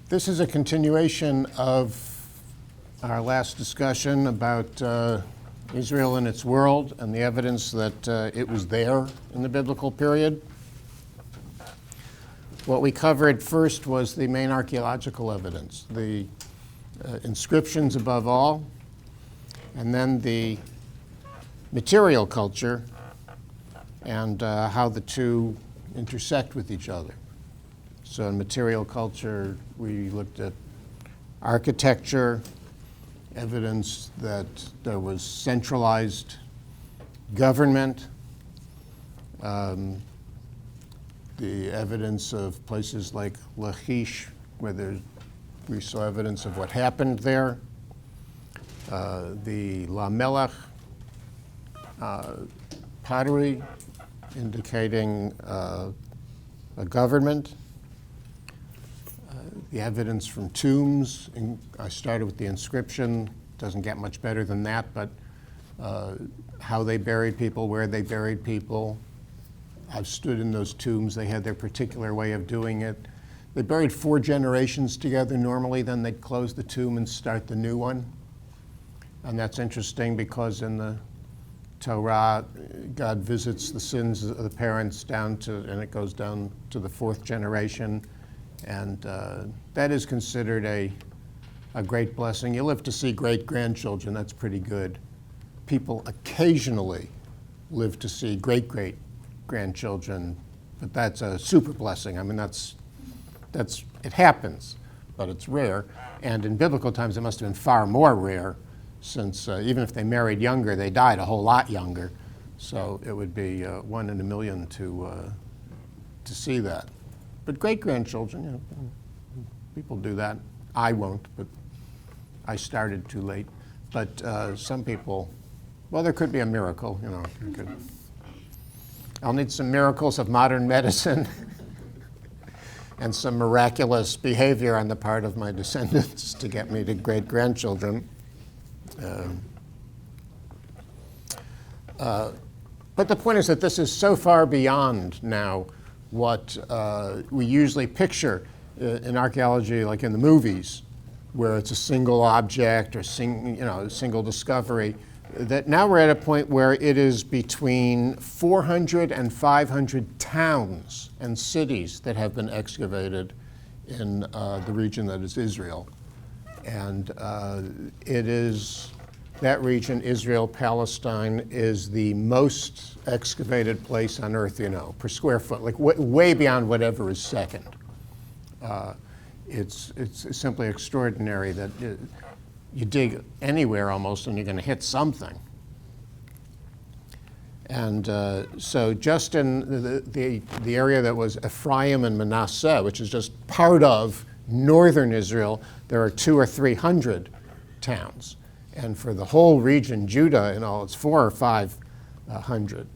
This is a continuation of our last discussion about Israel and its world and the evidence that it was there in the biblical period. What we covered first was the main archaeological evidence, the inscriptions above all, and then the material culture and how the two intersect with each other. So in material culture, we looked at architecture, evidence that there was centralized government, the evidence of places like Lachish, where we saw evidence of what happened there, the Lamelech pottery indicating a government, the evidence from tombs. I started with the inscription. Doesn't get much better than that, but how they buried people, where they buried people. I've stood in those tombs. They had their particular way of doing it. They buried 4 generations together normally, then they'd close the tomb and start the new one. And that's interesting because in the Torah, God visits the sins of the parents and it goes down to the 4th generation. And that is considered a great blessing. You live to see great-grandchildren, that's pretty good. People occasionally live to see great-great-grandchildren, but that's a super blessing. I mean, it happens, but it's rare. And in biblical times, it must have been far more rare, since even if they married younger, they died a whole lot younger. So it would be 1 in a million to see that. But great-grandchildren, people do that. I won't, but I started too late. But some people, well, there could be a miracle, I'll need some miracles of modern medicine and some miraculous behavior on the part of my descendants to get me to great-grandchildren. But the point is that this is so far beyond now what we usually picture in archaeology, like in the movies, where it's a single object or single discovery, that now we're at a point where it is between 400 and 500 towns and cities that have been excavated in the region that is Israel. And it is, that region, Israel, Palestine, is the most excavated place on earth, per square foot, like way beyond whatever is second. It's simply extraordinary that you dig anywhere almost and you're going to hit something. And so just in the area that was Ephraim and Manasseh, which is just part of northern Israel, there are 200 or 300 towns. And for the whole region, Judah and all, it's 400 or 500.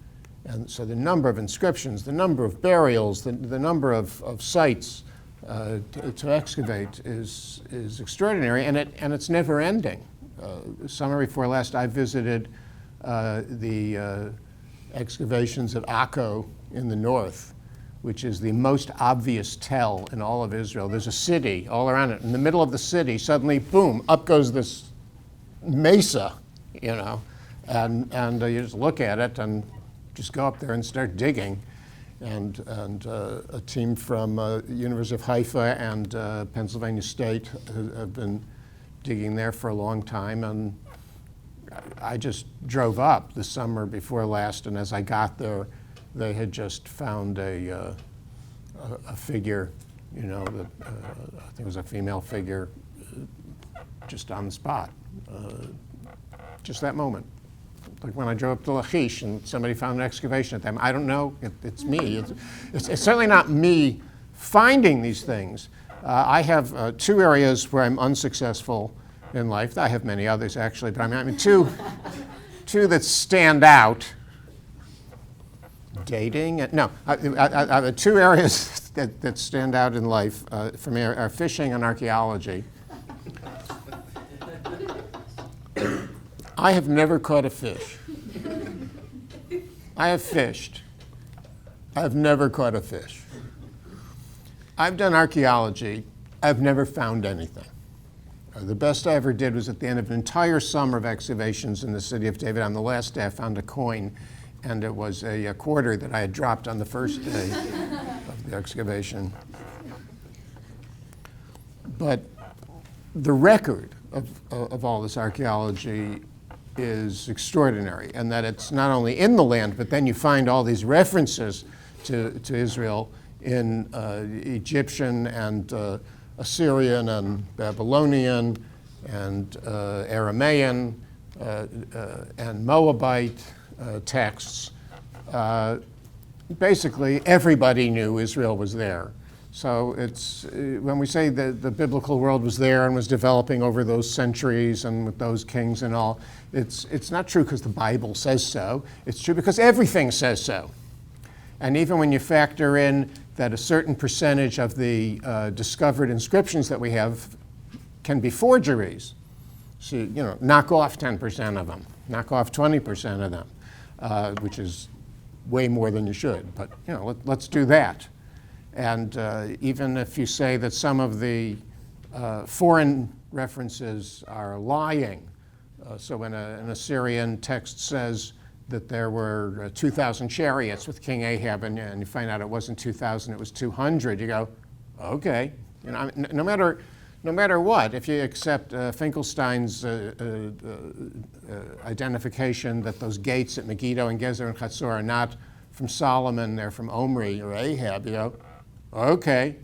And so the number of inscriptions, the number of burials, the number of sites to excavate is extraordinary, and it's never ending. Summer before last, I visited the excavations at Akko in the north, which is the most obvious tell in all of Israel. There's a city all around it. In the middle of the city, suddenly, boom, up goes this mesa, and you just look at it and just go up there and start digging. And a team from University of Haifa and Pennsylvania State have been digging there for a long time. And I just drove up the summer before last, and as I got there, they had just found a figure, that I think it was a female figure, just on the spot, just that moment. Like when I drove up to Lachish and somebody found an excavation at them. I don't know, it's me. It's certainly not me finding these things. I have 2 areas where I'm unsuccessful in life. I have many others actually, but I mean two that stand out. Dating, no, I have 2 areas that stand out in life for me are fishing and archaeology. I have never caught a fish. I have fished. I have never caught a fish. I've done archaeology I've never found anything. The best I ever did was at the end of an entire summer of excavations in the city of David. On the last day, I found a coin, and it was a quarter that I had dropped on the first day of the excavation. But the record of all this archaeology is extraordinary, and that it's not only in the land, but then you find all these references to Israel in Egyptian and Assyrian and Babylonian and Aramaean and Moabite texts. Basically, everybody knew Israel was there. So it's when we say that the biblical world was there and was developing over those centuries and with those kings and all, it's not true because the Bible says so. It's true because everything says so. And even when you factor in that a certain percentage of the discovered inscriptions that we have can be forgeries, so knock off 10% of them, knock off 20% of them, which is way more than you should. But let's do that. And even if you say that some of the foreign references are lying, so when an Assyrian text says that there were 2,000 chariots with King Ahab, and you find out it wasn't 2,000, it was 200, you go, okay. No matter what, if you accept Finkelstein's identification that those gates at Megiddo and Gezer and Chatzor are not from Solomon, they're from Omri or Ahab, you go, okay.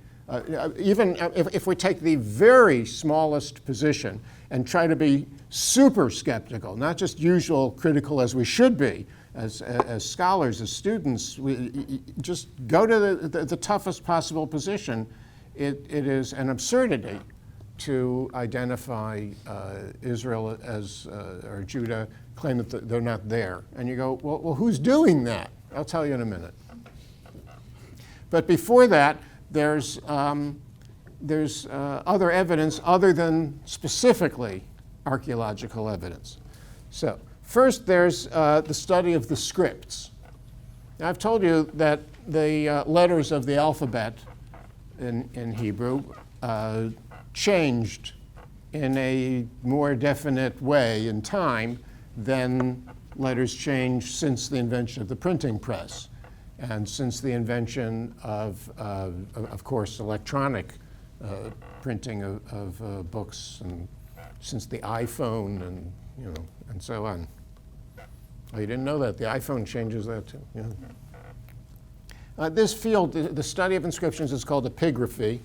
Even if we take the very smallest position and try to be super skeptical, not just usual critical as we should be as scholars, as students, we just go to the toughest possible position. It is an absurdity to identify Israel as, or Judah, claim that they're not there. And you go, well, who's doing that? I'll tell you in a minute. But before that, there's other evidence other than specifically archaeological evidence. So first, there's the study of the scripts. Now, I've told you that the letters of the alphabet in Hebrew changed in a more definite way in time than letters changed since the invention of the printing press and since the invention of course, electronic printing of books, and since the iPhone and so on. Oh, you didn't know that? The iPhone changes that too. Yeah. This field, the study of inscriptions, is called epigraphy.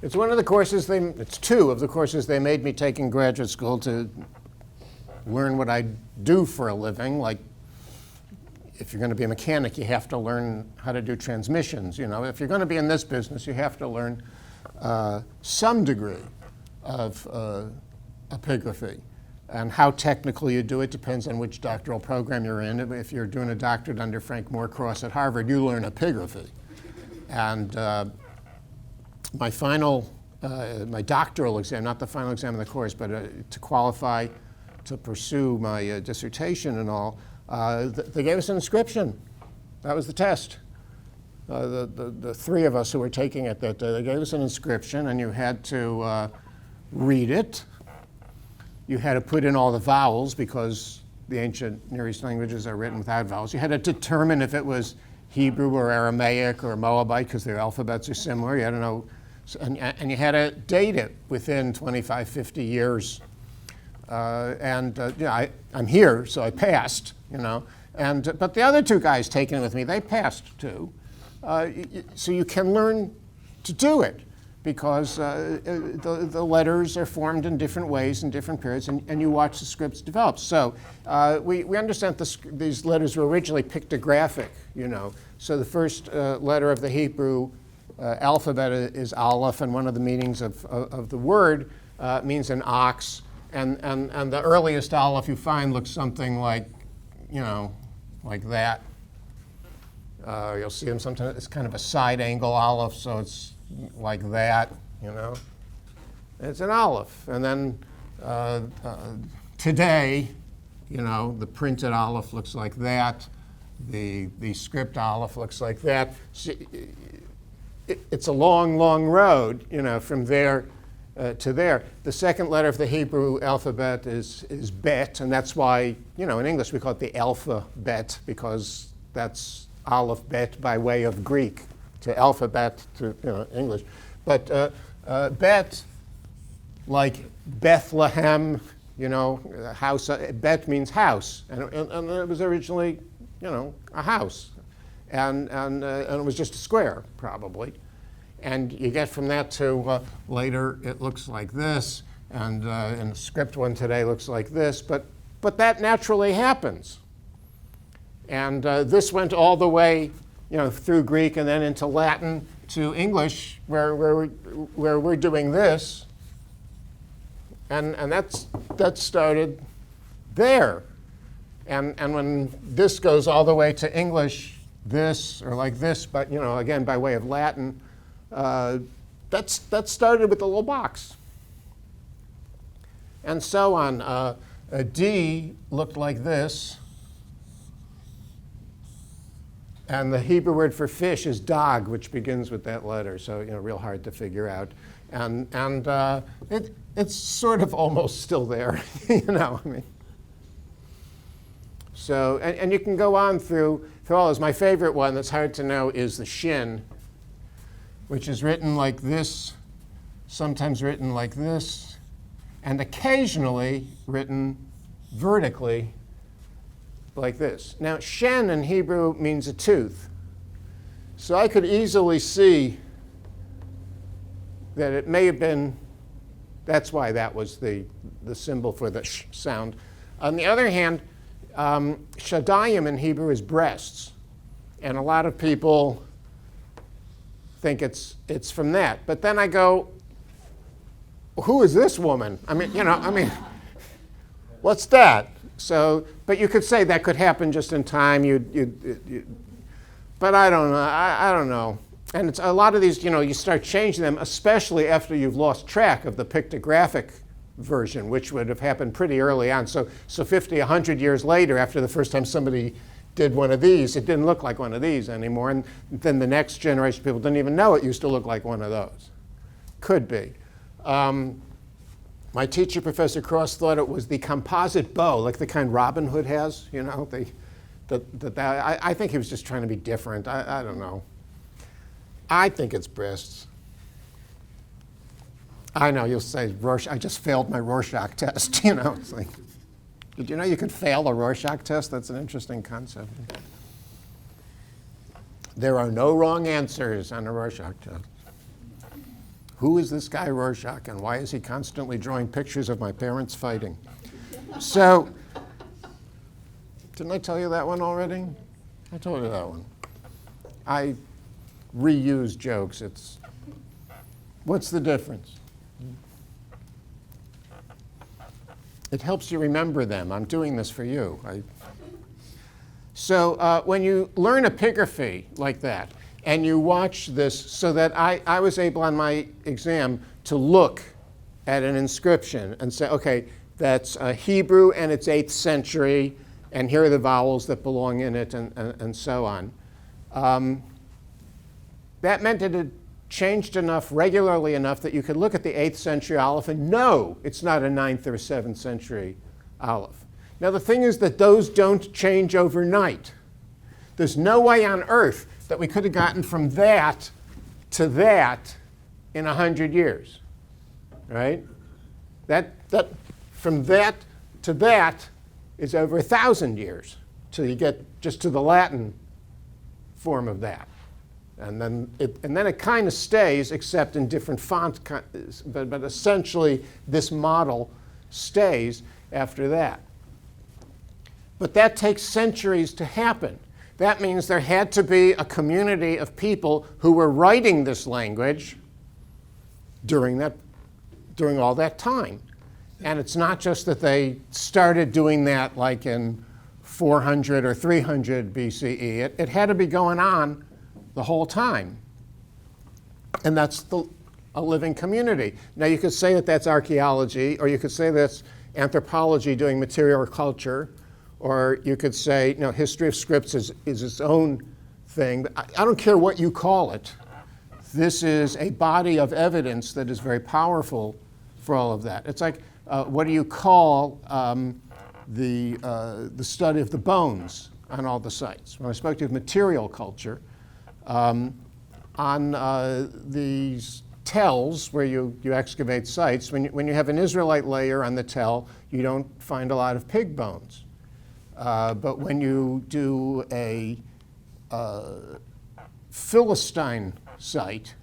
It's one of the courses it's two of the courses they made me take in graduate school to learn what I do for a living. Like, if you're going to be a mechanic, you have to learn how to do transmissions. If you're going to be in this business, you have to learn some degree of epigraphy. And how technical you do it depends on which doctoral program you're in. If you're doing a doctorate under Frank Moorcross at Harvard, you learn epigraphy. And my doctoral exam, not the final exam of the course, but to qualify to pursue my dissertation and all, they gave us an inscription. That was the test. The three of us who were taking it that day, they gave us an inscription, and you had to read it. You had to put in all the vowels because the ancient Near East languages are written without vowels. You had to determine if it was Hebrew or Aramaic or Moabite because their alphabets are similar. You had to know, and you had to date it within 25, 50 years. I'm here, so I passed, but the other two guys taking it with me, they passed too. So you can learn to do it because the letters are formed in different ways in different periods, and you watch the scripts develop. So we understand these letters were originally pictographic, So the first letter of the Hebrew alphabet is Aleph, and one of the meanings of the word means an ox. And the earliest Aleph you find looks something like, like that. You'll see them sometimes. It's kind of a side angle Aleph, so it's like that, It's an Aleph. And then Today, you know, the printed Aleph looks like that. The script Aleph looks like that. It's a long, long road, you know, from there to there. The second letter of the Hebrew alphabet is bet, and that's why, you know, in English we call it the alphabet, because that's Aleph bet by way of Greek to alphabet to, you know, English. But bet, like Bethlehem, you know, house. Bet means house, and it was originally, you know, a house, and it was just a square probably, and you get from that to later it looks like this, and the script one today looks like this, but that naturally happens, and this went all the way, you know, through Greek and then into Latin to English, where we're doing this. And that started there. And when this goes all the way to English, this or like this, but, you know, again, by way of Latin, that started with the little box. And so on. A D looked like this. And the Hebrew word for fish is dag, which begins with that letter. So, you know, real hard to figure out. And it's sort of almost still there, you know, I mean. So, and you can go on through all those. My favorite one that's hard to know is the shin, which is written like this, sometimes written like this, and occasionally written vertically like this. Now, shen in Hebrew means a tooth. So I could easily see that it may have been, that's why that was the symbol for the sh sound. On the other hand, shadayim in Hebrew is breasts. And a lot of people think it's from that. But then I go, who is this woman? I mean, you know, what's that? So, but you could say that could happen just in time. But I don't know. I don't know. And it's a lot of these, you know, you start changing them, especially after you've lost track of the pictographic version, which would have happened pretty early on. So 50, 100 years later, after the first time somebody did one of these, it didn't look like one of these anymore. And then the next generation of people didn't even know it used to look like one of those. Could be. My teacher, Professor Cross, thought it was the composite bow, like the kind Robin Hood has, you know. I think he was just trying to be different. I don't know. I think it's breasts. I know, you'll say, I just failed my Rorschach test, you know. It's like, did you know you could fail a Rorschach test? That's an interesting concept. There are no wrong answers on a Rorschach test. Who is this guy Rorschach, and why is he constantly drawing pictures of my parents fighting? So, didn't I tell you that one already? I told you that one. I reuse jokes. What's the difference? It helps you remember them. I'm doing this for you. So when you learn epigraphy like that, and you watch this, so that I was able on my exam to look at an inscription and say, okay, that's Hebrew and it's 8th century, and here are the vowels that belong in it, and so on. That meant that it changed enough, regularly enough, that you could look at the 8th century Aleph and know it's not a 9th or 7th century Aleph. Now the thing is that those don't change overnight. There's no way on earth that we could have gotten from that to that in 100 years, right? That from that to that is over 1,000 years till you get just to the Latin form of that. And then it kind of stays, except in different font, but essentially this model stays after that. But that takes centuries to happen. That means there had to be a community of people who were writing this language during all that time. And it's not just that they started doing that like in 400 or 300 BCE. It had to be going on the whole time. And that's a living community. Now, you could say that that's archaeology, or you could say that's anthropology doing material culture, or you could say, history of scripts is its own thing. But I don't care what you call it. This is a body of evidence that is very powerful for all of that. It's like, what do you call the study of the bones on all the sites? When I spoke to material culture, on these tells where you excavate sites, when you have an Israelite layer on the tell, you don't find a lot of pig bones. But when you do a Philistine site,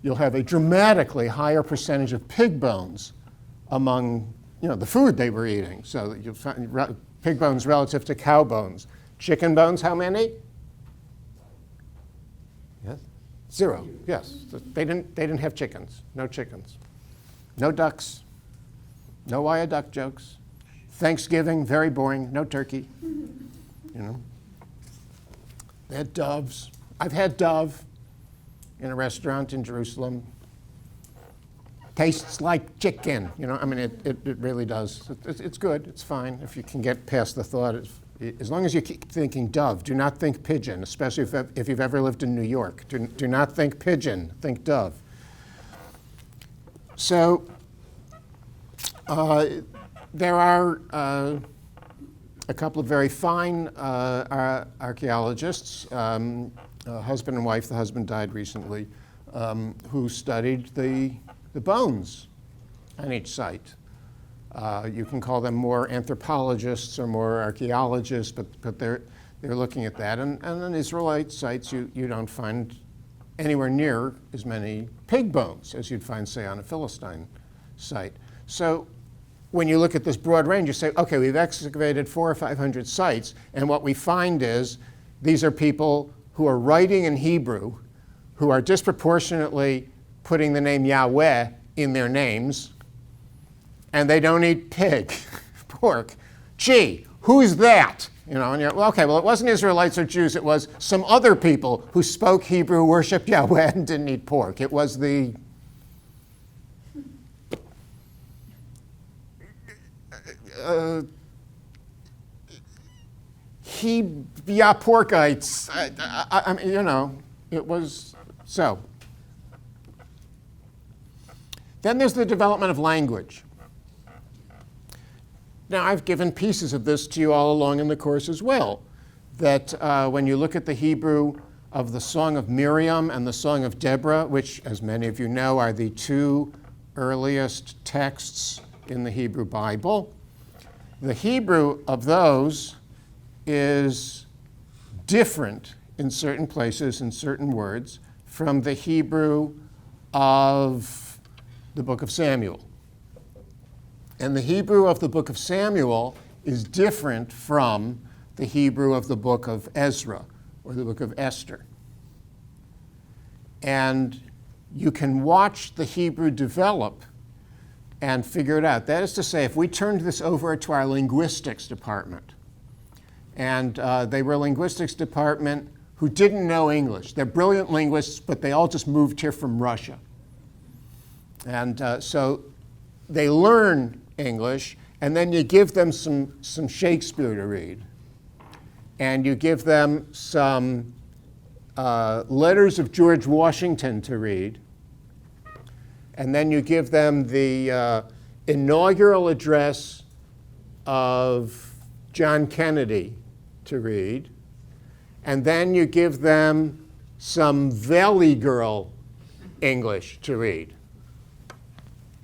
you'll have a dramatically higher percentage of pig bones among the food they were eating. So that you'll find pig bones relative to cow bones. Chicken bones, how many? Yes? 0. Yes. They didn't have chickens. No chickens. No ducks. No why a duck jokes. Thanksgiving, very boring. No turkey. They had doves. I've had dove in a restaurant in Jerusalem. Tastes like chicken. It really does. It's good. It's fine if you can get past the thought. As long as you keep thinking dove, do not think pigeon, especially if you've ever lived in New York. Do not think pigeon, think dove. So there are a couple of very fine archaeologists, husband and wife. The husband died recently, who studied the bones on each site. You can call them more anthropologists or more archaeologists, but they're looking at that. And on Israelite sites, you don't find anywhere near as many pig bones as you'd find, say, on a Philistine site. So when you look at this broad range, you say, okay, we've excavated 400 or 500 sites, and what we find is these are people who are writing in Hebrew, who are disproportionately putting the name Yahweh in their names, and they don't eat pig, pork. Gee, who's that? And you're, well, it wasn't Israelites or Jews. It was some other people who spoke Hebrew, worshiped Yahweh, and didn't eat pork. It was the porkites. It was so. Then there's the development of language. Now, I've given pieces of this to you all along in the course as well, that when you look at the Hebrew of the Song of Miriam and the Song of Deborah, which, as many of you know, are the two earliest texts in the Hebrew Bible, the Hebrew of those is different in certain places, in certain words, from the Hebrew of the book of Samuel. And the Hebrew of the book of Samuel is different from the Hebrew of the book of Ezra or the book of Esther. And you can watch the Hebrew develop and figure it out. That is to say, if we turned this over to our linguistics department, and they were a linguistics department who didn't know English. They're brilliant linguists, but they all just moved here from Russia. And so they learn English, and then you give them some Shakespeare to read. And you give them some letters of George Washington to read. And then you give them the inaugural address of John Kennedy to read. And then you give them some Valley Girl English to read.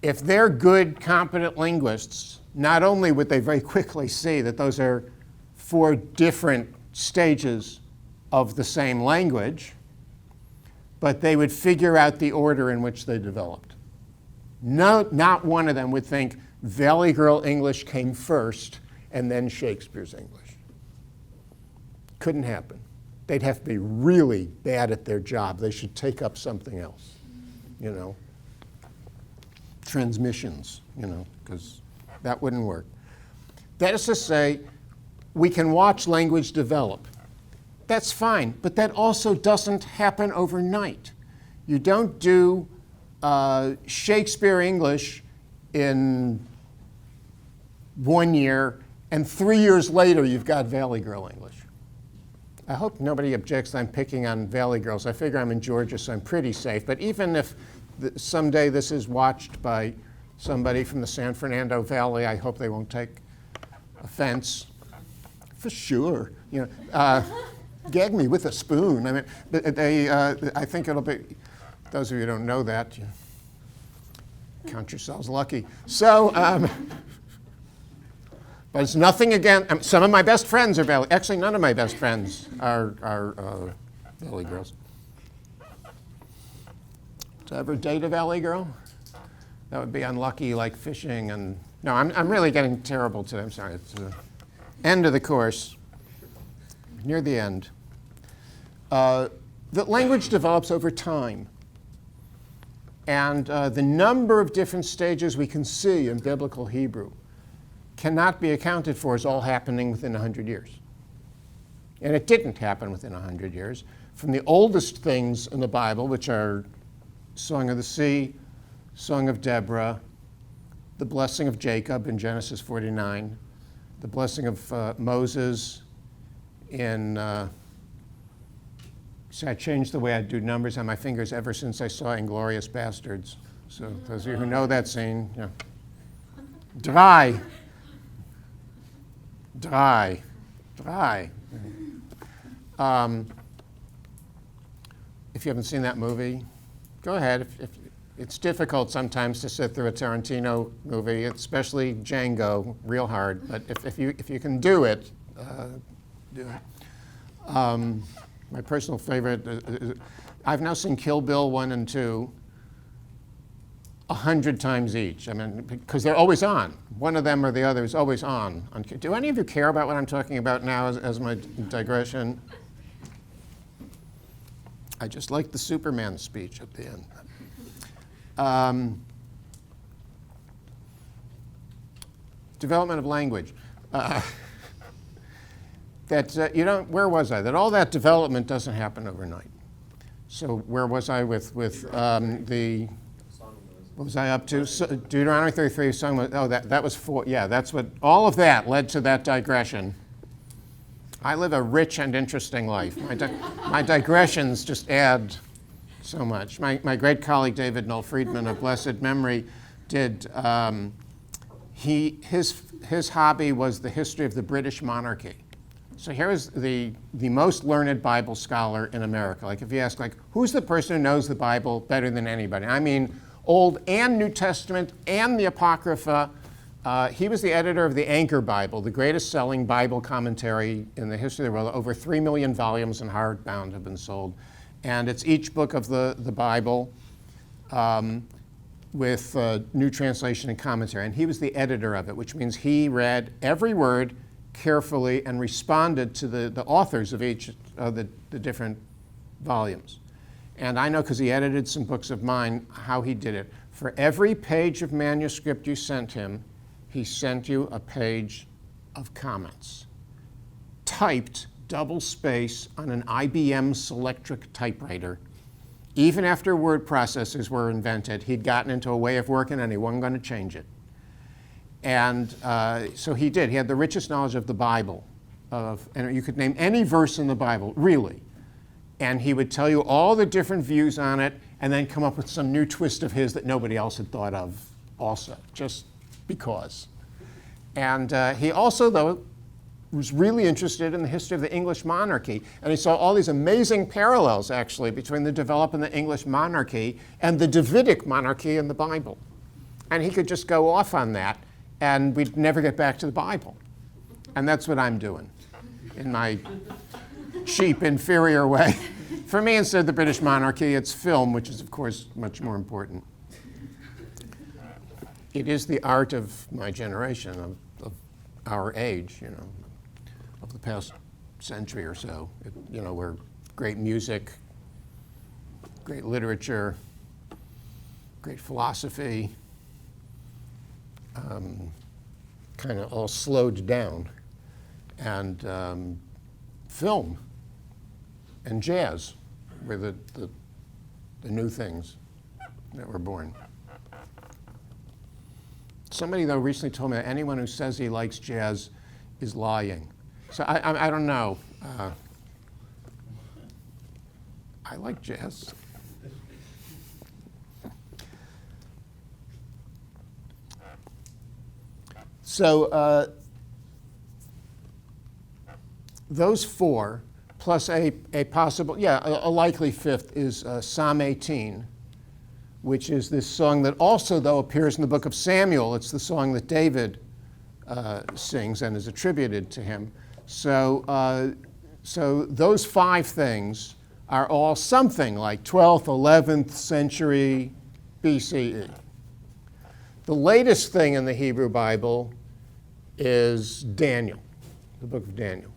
If they're good, competent linguists, not only would they very quickly see that those are 4 different stages of the same language, but they would figure out the order in which they developed. No, not one of them would think Valley Girl English came first and then Shakespeare's English. Couldn't happen. They'd have to be really bad at their job. They should take up something else, transmissions, because that wouldn't work. That is to say, we can watch language develop. That's fine, but that also doesn't happen overnight. You don't do Shakespeare English in 1 year, and 3 years later you've got Valley Girl English. I hope nobody objects that I'm picking on Valley Girls. I figure I'm in Georgia, so I'm pretty safe. But even if someday this is watched by somebody from the San Fernando Valley, I hope they won't take offense. For sure. You know, gag me with a spoon. I mean, I think it'll be, those of you who don't know that, you count yourselves lucky. So, but it's nothing against, some of my best friends are Valley, actually none of my best friends are Valley Girls. Did I ever date a Valley Girl? That would be unlucky, like fishing and, no, I'm really getting terrible today, I'm sorry. It's end of the course, near the end. The language develops over time. And the number of different stages we can see in biblical Hebrew cannot be accounted for as all happening within 100 years. And it didn't happen within 100 years. From the oldest things in the Bible, which are Song of the Sea, Song of Deborah, the blessing of Jacob in Genesis 49, the blessing of Moses in, see, I changed the way I do numbers on my fingers ever since I saw Inglourious Bastards. So those of you who know that scene, yeah. Dry. If you haven't seen that movie, go ahead. If it's difficult sometimes to sit through a Tarantino movie, especially Django, real hard. But if you can do it, do it. My personal favorite, I've now seen Kill Bill 1 and 2 100 times each. I mean, because they're always on. One of them or the other is always on. Do any of you care about what I'm talking about now as my digression? I just like the Superman speech at the end. Development of language. Where was I? That all that development doesn't happen overnight. So where was I with the, what was I up to? So, Deuteronomy 33, Song, that was 4, yeah, that's what, all of that led to that digression. I live a rich and interesting life. My digressions just add so much. My great colleague David Noel Friedman of blessed memory did, his hobby was the history of the British monarchy. So here is the most learned Bible scholar in America. Like if you ask, like, who's the person who knows the Bible better than anybody? I mean, Old and New Testament and the Apocrypha. He was the editor of the Anchor Bible, the greatest selling Bible commentary in the history of the world. Over 3 million volumes in hardbound have been sold. And it's each book of the Bible with new translation and commentary. And he was the editor of it, which means he read every word carefully and responded to the authors of each of the different volumes. And I know, because he edited some books of mine, how he did it. For every page of manuscript you sent him, he sent you a page of comments, typed double space on an IBM Selectric typewriter. Even after word processors were invented, he'd gotten into a way of working and he wasn't going to change it. And so he did. He had the richest knowledge of the Bible. And you could name any verse in the Bible, really. And he would tell you all the different views on it and then come up with some new twist of his that nobody else had thought of also, just because. And he also, though, was really interested in the history of the English monarchy. And he saw all these amazing parallels, actually, between the development of the English monarchy and the Davidic monarchy in the Bible. And he could just go off on that, and we'd never get back to the Bible. And that's what I'm doing in my cheap, inferior way. For me, instead of the British monarchy, it's film, which is, of course, much more important. It is the art of my generation, of our age, you know, of the past century or so. Where great music, great literature, great philosophy, kind of all slowed down, and film and jazz were the new things. that were born. Somebody, though, recently told me that anyone who says he likes jazz is lying. So I don't know. I like jazz. So those four, plus a possible, a likely fifth is Psalm 18, which is this song that also, though, appears in the book of Samuel. It's the song that David sings and is attributed to him. So those five things are all something like 12th, 11th century BCE. The latest thing in the Hebrew Bible is Daniel, the book of Daniel,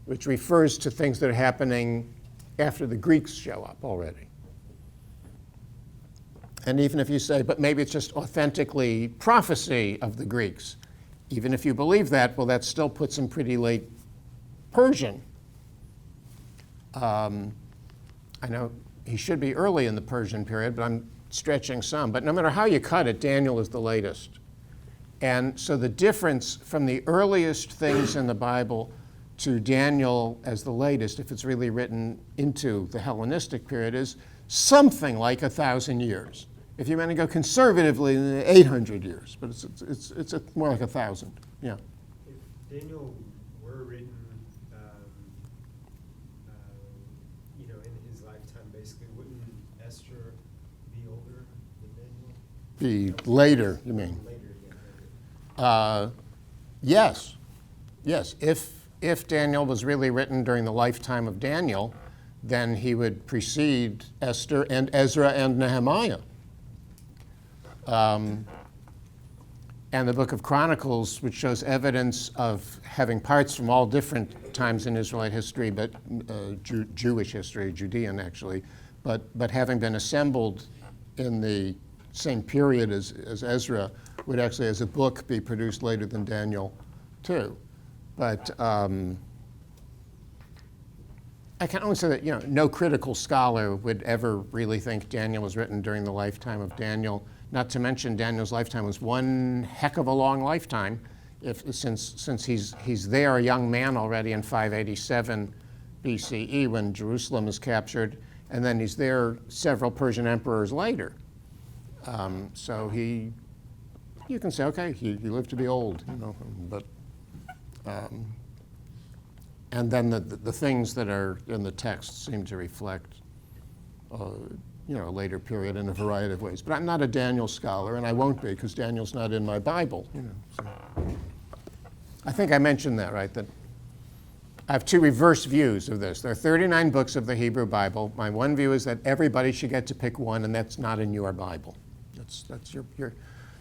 which refers to things that are happening after the Greeks show up already. And even if you say, but maybe it's just authentically prophecy of the Greeks, even if you believe that, well, that still puts him pretty late Persian. I know he should be early in the Persian period, but I'm stretching some. But no matter how you cut it, Daniel is the latest. And so the difference from the earliest things in the Bible to Daniel as the latest, if it's really written into the Hellenistic period, is something like 1,000 years. If you want to go conservatively, 800 years, but it's more like 1,000. Yeah. If Daniel were written, in his lifetime, basically, wouldn't Esther be older than Daniel? Be later, you mean? Later, yeah. Yes. If Daniel was really written during the lifetime of Daniel, then he would precede Esther and Ezra and Nehemiah. And the book of Chronicles, which shows evidence of having parts from all different times in Israelite history, but Jewish history, Judean actually, but having been assembled in the same period as Ezra, would actually, as a book, be produced later than Daniel too. But I can only say that no critical scholar would ever really think Daniel was written during the lifetime of Daniel. Not to mention Daniel's lifetime was one heck of a long lifetime, since he's there a young man already in 587 BCE when Jerusalem is captured, and then he's there several Persian emperors later. So you can say, okay, he lived to be old, but. And then the things that are in the text seem to reflect, a later period in a variety of ways. But I'm not a Daniel scholar, and I won't be, because Daniel's not in my Bible. So. I think I mentioned that, right? That I have two reverse views of this. There are 39 books of the Hebrew Bible. My one view is that everybody should get to pick one, and that's not in your Bible. That's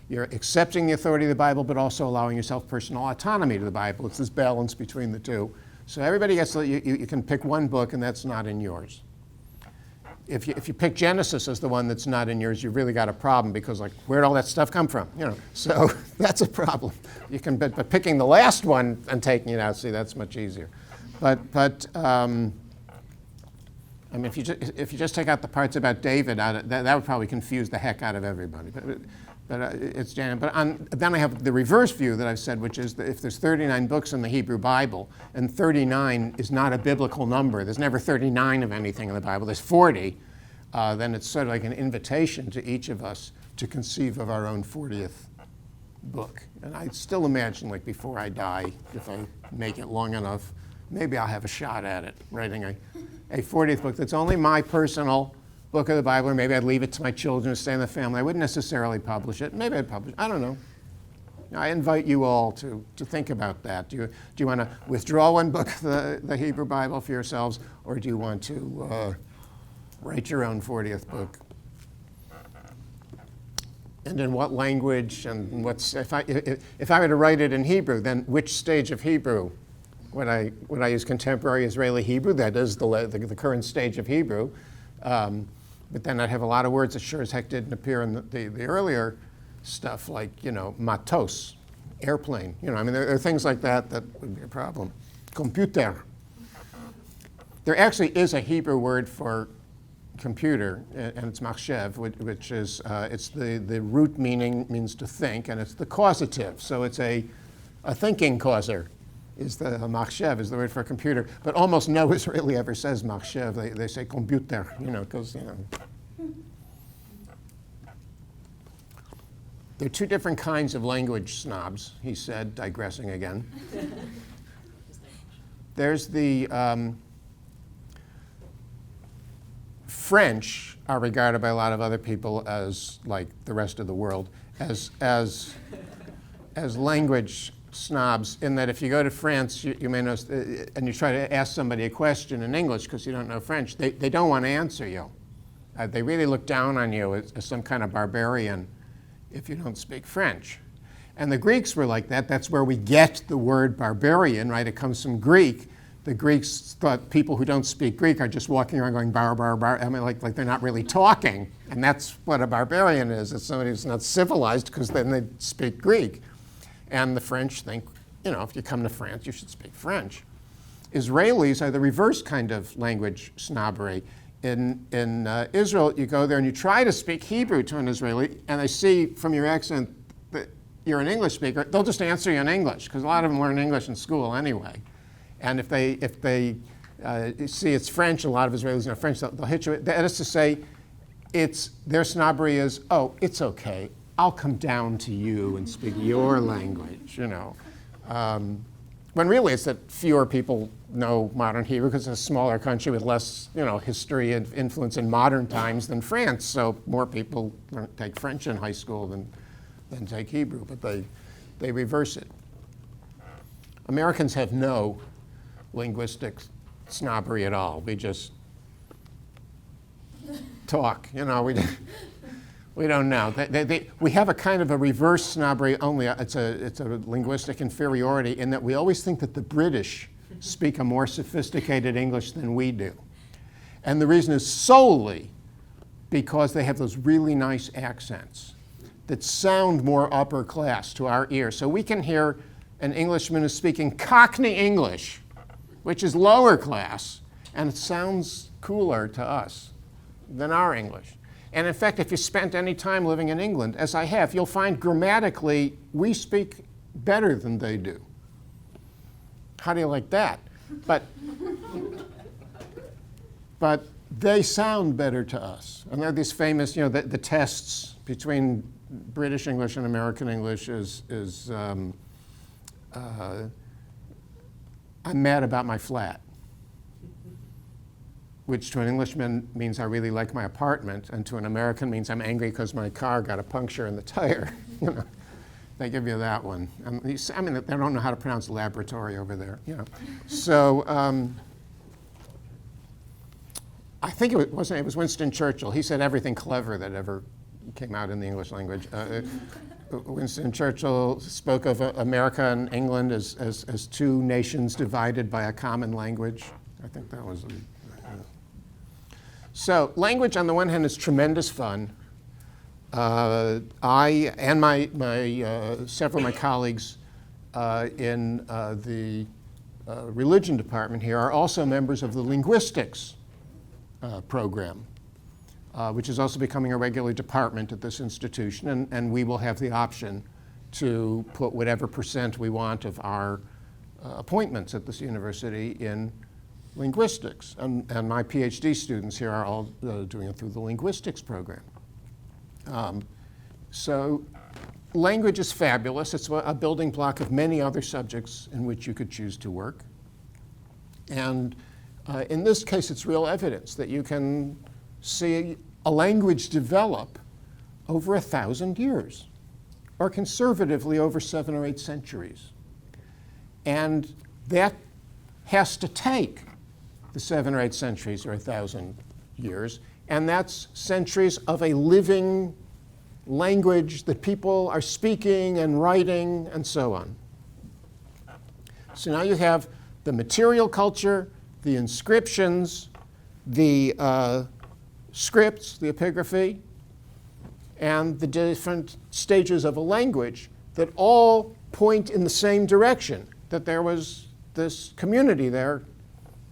you're accepting the authority of the Bible, but also allowing yourself personal autonomy to the Bible. It's this balance between the two. So everybody gets, you can pick one book, and that's not in yours. If you pick Genesis as the one that's not in yours, you've really got a problem, because where'd all that stuff come from? So that's a problem. But picking the last one and taking it out, see, that's much easier. But if you just take out the parts about David, that would probably confuse the heck out of everybody. But it's Daniel. But then I have the reverse view that I've said, which is that if there's 39 books in the Hebrew Bible, and 39 is not a biblical number, there's never 39 of anything in the Bible, there's 40, then it's sort of like an invitation to each of us to conceive of our own 40th book. And I still imagine, before I die, if I make it long enough, maybe I'll have a shot at it, writing a 40th book that's only my personal book of the Bible, or maybe I'd leave it to my children to stay in the family. I wouldn't necessarily publish it. Maybe I'd publish it. I don't know. I invite you all to think about that. Do you want to withdraw one book of the Hebrew Bible for yourselves, or do you want to write your own 40th book? And in what language? And if I were to write it in Hebrew, then which stage of Hebrew? Would I use contemporary Israeli Hebrew? That is the current stage of Hebrew. But then I'd have a lot of words that sure as heck didn't appear in the earlier stuff, like, matos, airplane. There are things like that would be a problem. Computer. There actually is a Hebrew word for computer, and it's machshev, which is, it's the root meaning means to think, and it's the causative. So it's a thinking causer is the machshev, is the word for computer. But almost no Israeli ever says machshev. They say computer, because, There are two different kinds of language snobs, he said, digressing again. There's the French are regarded by a lot of other people as, like the rest of the world, as language snobs, in that if you go to France, you may notice, and you try to ask somebody a question in English because you don't know French, they don't want to answer you. They really look down on you as some kind of barbarian if you don't speak French. And the Greeks were like that. That's where we get the word barbarian, right? It comes from Greek. The Greeks thought people who don't speak Greek are just walking around going bar, bar, bar. I mean, like they're not really talking. And that's what a barbarian is. It's somebody who's not civilized because then they speak Greek. And the French think, if you come to France, you should speak French. Israelis are the reverse kind of language snobbery. In Israel, you go there and you try to speak Hebrew to an Israeli, and they see from your accent that you're an English speaker. They'll just answer you in English, because a lot of them learn English in school anyway. And if they see it's French, a lot of Israelis know French, they'll hit you. That is to say, their snobbery is, oh, it's okay. I'll come down to you and speak your language, When really it's that fewer people know modern Hebrew because it's a smaller country with less, history and influence in modern times than France. So more people take French in high school than take Hebrew, but they reverse it. Americans have no linguistic snobbery at all. We just talk, we don't know. We have a kind of a reverse snobbery only. It's a linguistic inferiority in that we always think that the British speak a more sophisticated English than we do. And the reason is solely because they have those really nice accents that sound more upper class to our ear. So we can hear an Englishman who's speaking Cockney English, which is lower class, and it sounds cooler to us than our English. And in fact, if you spent any time living in England, as I have, you'll find grammatically we speak better than they do. How do you like that? But they sound better to us. And there are these famous, the tests between British English and American English is I'm mad about my flat, which to an Englishman means I really like my apartment, and to an American means I'm angry because my car got a puncture in the tire. They give you that one. They don't know how to pronounce laboratory over there. So I think it was Winston Churchill. He said everything clever that ever came out in the English language. Winston Churchill spoke of America and England as two nations divided by a common language. I think that was. So language, on the one hand, is tremendous fun. I and several of my colleagues in the religion department here are also members of the linguistics program, which is also becoming a regular department at this institution, and we will have the option to put whatever % we want of our appointments at this university in linguistics. And my PhD students here are all doing it through the linguistics program. So language is fabulous. It's a building block of many other subjects in which you could choose to work. And in this case, it's real evidence that you can see a language develop over 1,000 years, or conservatively over 7 or 8 centuries. And that has to take the 7 or 8 centuries or 1,000 years, and that's centuries of a living language that people are speaking and writing and so on. So now you have the material culture, the inscriptions, the scripts, the epigraphy, and the different stages of a language that all point in the same direction, that there was this community there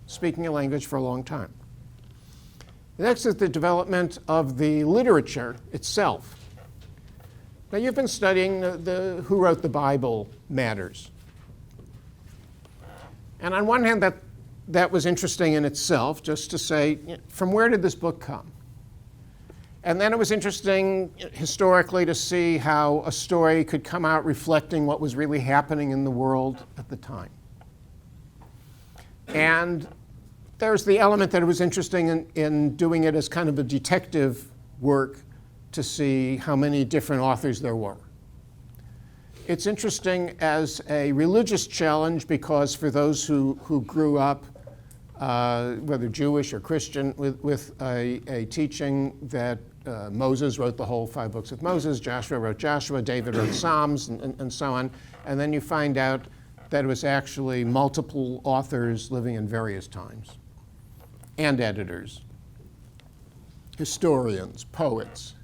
speaking a language for a long time. The next is the development of the literature itself. Now, you've been studying the who wrote the Bible matters. And on one hand, that was interesting in itself, just to say, from where did this book come? And then it was interesting historically to see how a story could come out reflecting what was really happening in the world at the time. And there's the element that it was interesting in doing it as kind of a detective work to see how many different authors there were. It's interesting as a religious challenge because for those who grew up, whether Jewish or Christian, with a teaching that Moses wrote the whole 5 books of Moses, Joshua wrote Joshua, David wrote Psalms, and so on. And then you find out that it was actually multiple authors living in various times, and editors, historians, poets.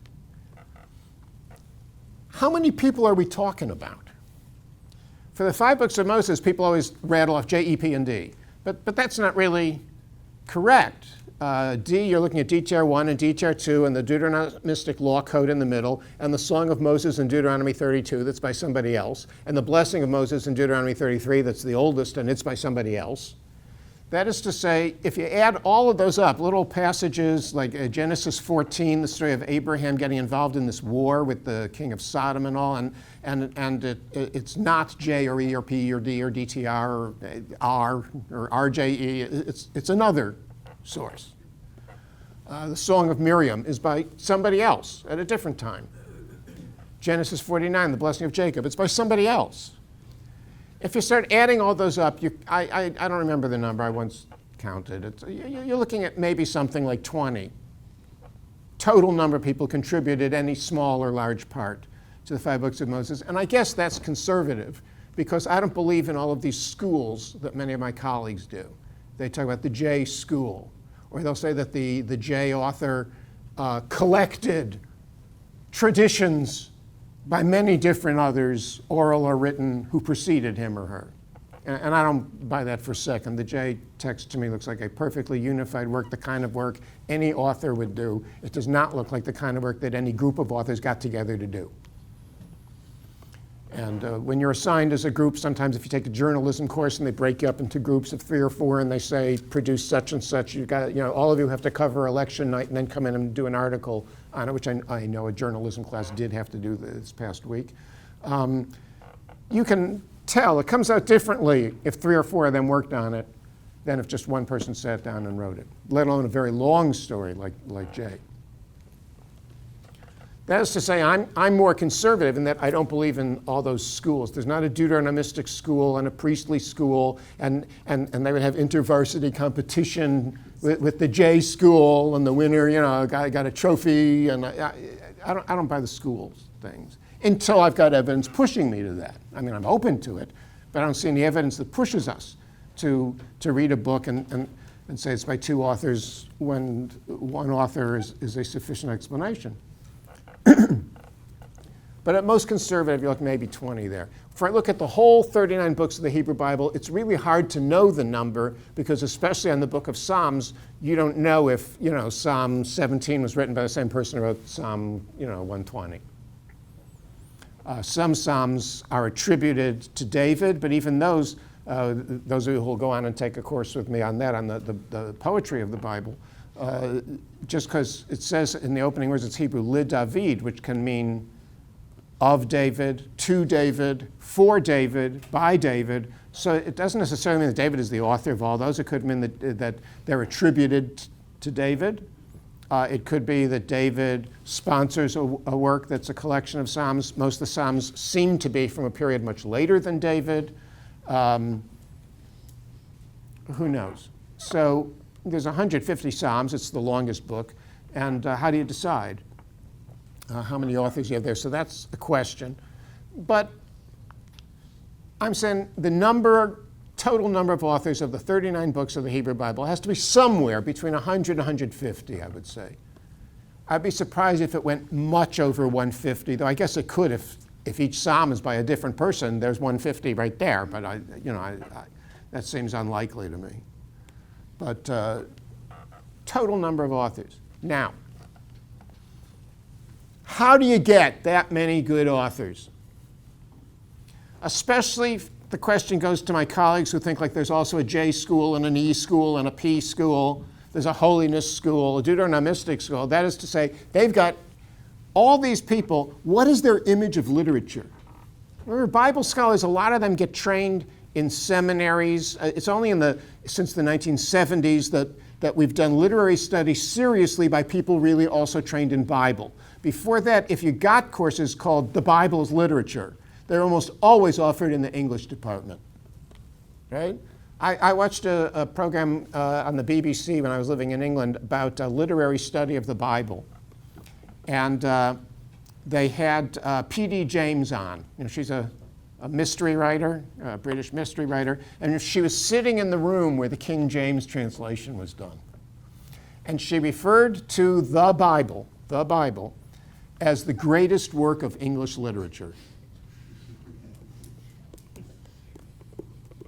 How many people are we talking about? For the 5 books of Moses, people always rattle off J, E, P, and D. But that's not really correct. D, you're looking at DTR 1 and DTR 2 and the Deuteronomistic Law Code in the middle, and the Song of Moses in Deuteronomy 32 that's by somebody else, and the Blessing of Moses in Deuteronomy 33 that's the oldest and it's by somebody else. That is to say, if you add all of those up, little passages like Genesis 14, the story of Abraham getting involved in this war with the king of Sodom and all, and it's not J or E or P or D or DTR or R or RJE, it's another source. The Song of Miriam is by somebody else at a different time. Genesis 49, the blessing of Jacob, it's by somebody else. If you start adding all those up, I don't remember the number I once counted. You're looking at maybe something like 20. Total number of people contributed any small or large part to the 5 books of Moses. And I guess that's conservative because I don't believe in all of these schools that many of my colleagues do. They talk about the J school, or they'll say that the J author collected traditions by many different others, oral or written, who preceded him or her. And I don't buy that for a second. The J text to me looks like a perfectly unified work, the kind of work any author would do. It does not look like the kind of work that any group of authors got together to do. And when you're assigned as a group, sometimes if you take a journalism course and they break you up into groups of 3 or 4 and they say, produce such and such, you've got, all of you have to cover election night and then come in and do an article on it, which I know a journalism class did have to do this past week. You can tell it comes out differently if 3 or 4 of them worked on it than if just one person sat down and wrote it, let alone a very long story like Jay. That is to say, I'm more conservative in that I don't believe in all those schools. There's not a Deuteronomistic school and a priestly school, and they would have intervarsity competition with the J school, and the winner, got a trophy, and I don't buy the schools things until I've got evidence pushing me to that. I mean, I'm open to it, but I don't see any evidence that pushes us to read a book and say it's by 2 authors when one author is a sufficient explanation. But at most conservative, you look maybe 20 there. If I look at the whole 39 books of the Hebrew Bible, it's really hard to know the number because especially on the book of Psalms, you don't know if, Psalm 17 was written by the same person who wrote Psalm, 120. Some Psalms are attributed to David, but even those of you who will go on and take a course with me on that, on the poetry of the Bible, just because it says in the opening words it's Hebrew, li David, which can mean of David, to David, for David, by David. So it doesn't necessarily mean that David is the author of all those. It could mean that they're attributed to David. It could be that David sponsors a work that's a collection of Psalms. Most of the Psalms seem to be from a period much later than David. Who knows? So there's 150 Psalms. It's the longest book. And how do you decide how many authors you have there? So that's a question. But I'm saying the total number of authors of the 39 books of the Hebrew Bible has to be somewhere between 100 and 150, I would say. I'd be surprised if it went much over 150, though I guess it could if each Psalm is by a different person. There's 150 right there, but that seems unlikely to me. But total number of authors. Now, how do you get that many good authors? Especially the question goes to my colleagues who think like there's also a J school and an E school and a P school. There's a holiness school, a Deuteronomistic school. That is to say, they've got all these people. What is their image of literature? Remember, Bible scholars, a lot of them get trained in seminaries. It's only since the 1970s that we've done literary studies seriously by people really also trained in Bible. Before that, if you got courses called The Bible's Literature, they're almost always offered in the English department, right? I watched a program on the BBC when I was living in England about a literary study of the Bible. And they had P.D. James on. You know, she's a mystery writer, a British mystery writer, and she was sitting in the room where the King James translation was done. And she referred to the Bible, as the greatest work of English literature.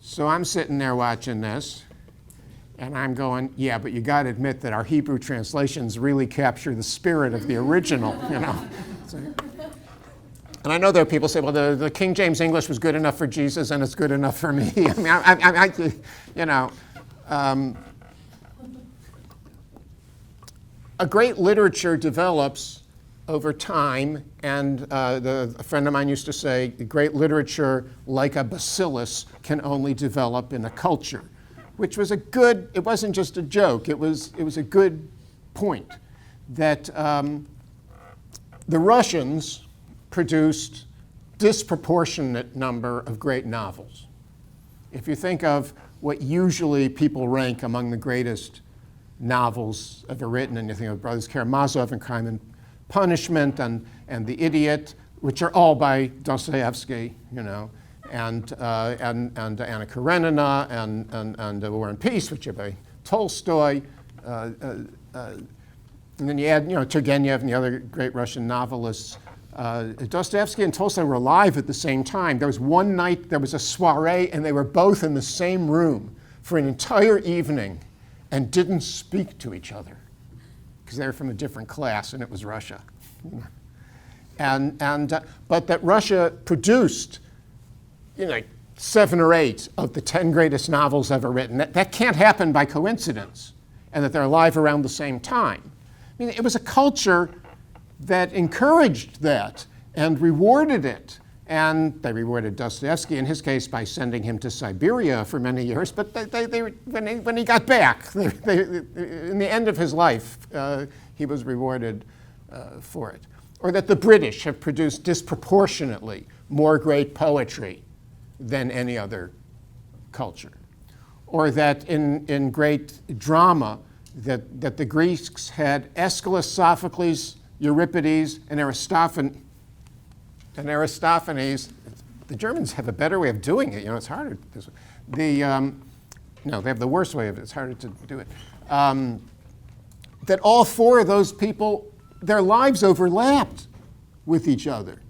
So I'm sitting there watching this, and I'm going, yeah, but you got to admit that our Hebrew translations really capture the spirit of the original, you know. And I know there are people who say, well, the King James English was good enough for Jesus, and it's good enough for me. I mean, you know, a great literature develops over time, and a friend of mine used to say, great literature, like a bacillus, can only develop in a culture, which was it wasn't just a joke, it was a good point, that the Russians produced disproportionate number of great novels. If you think of what usually people rank among the greatest novels ever written, and you think of Brothers Karamazov and Crime and Punishment and The Idiot, which are all by Dostoevsky, you know, and Anna Karenina and War and Peace, which are by Tolstoy, and then you add, you know, Turgenev and the other great Russian novelists. Dostoevsky and Tolstoy were alive at the same time. There was one night, there was a soiree, and they were both in the same room for an entire evening and didn't speak to each other because they were from a different class, and it was Russia. But that Russia produced, you know, 7 or 8 of the 10 greatest novels ever written. That can't happen by coincidence, and that they're alive around the same time. I mean, it was a culture that encouraged that and rewarded it. And they rewarded Dostoevsky, in his case, by sending him to Siberia for many years. But when he got back, in the end of his life, he was rewarded for it. Or that the British have produced disproportionately more great poetry than any other culture. Or that in great drama, that the Greeks had Aeschylus, Sophocles, Euripides, and Aristophanes. The Germans have a better way of doing it. You know, it's harder. No, they have the worst way of it. It's harder to do it. That all 4 of those people, their lives overlapped with each other.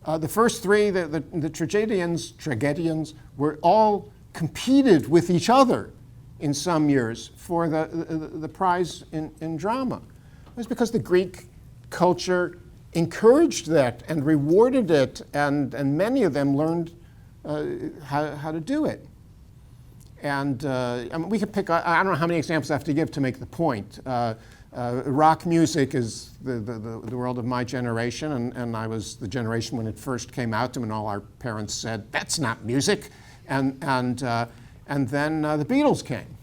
The first 3, the tragedians, were all competed with each other in some years for the prize in drama. It was because the Greek culture encouraged that and rewarded it, and many of them learned how to do it. And I mean, we could pick, I don't know how many examples I have to give to make the point. Rock music is the world of my generation, and I was the generation when it first came out, and all our parents said, that's not music. And then the Beatles came.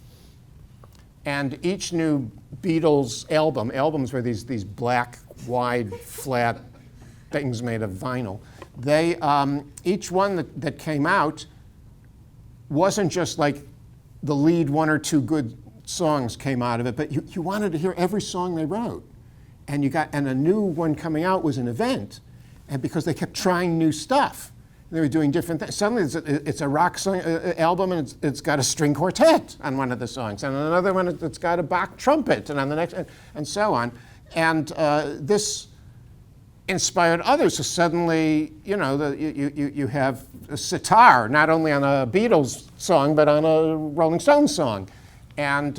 And each new Beatles albums were these black, wide, flat things made of vinyl. They, each one that came out wasn't just like the lead 1 or 2 good songs came out of it, but you wanted to hear every song they wrote. And a new one coming out was an event, and because they kept trying new stuff. They were doing different things. Suddenly it's a rock song, album, and it's got a string quartet on one of the songs, and on another one it's got a Bach trumpet, and on the next, and so on. And this inspired others. So suddenly, you know, you have a sitar, not only on a Beatles song, but on a Rolling Stones song. And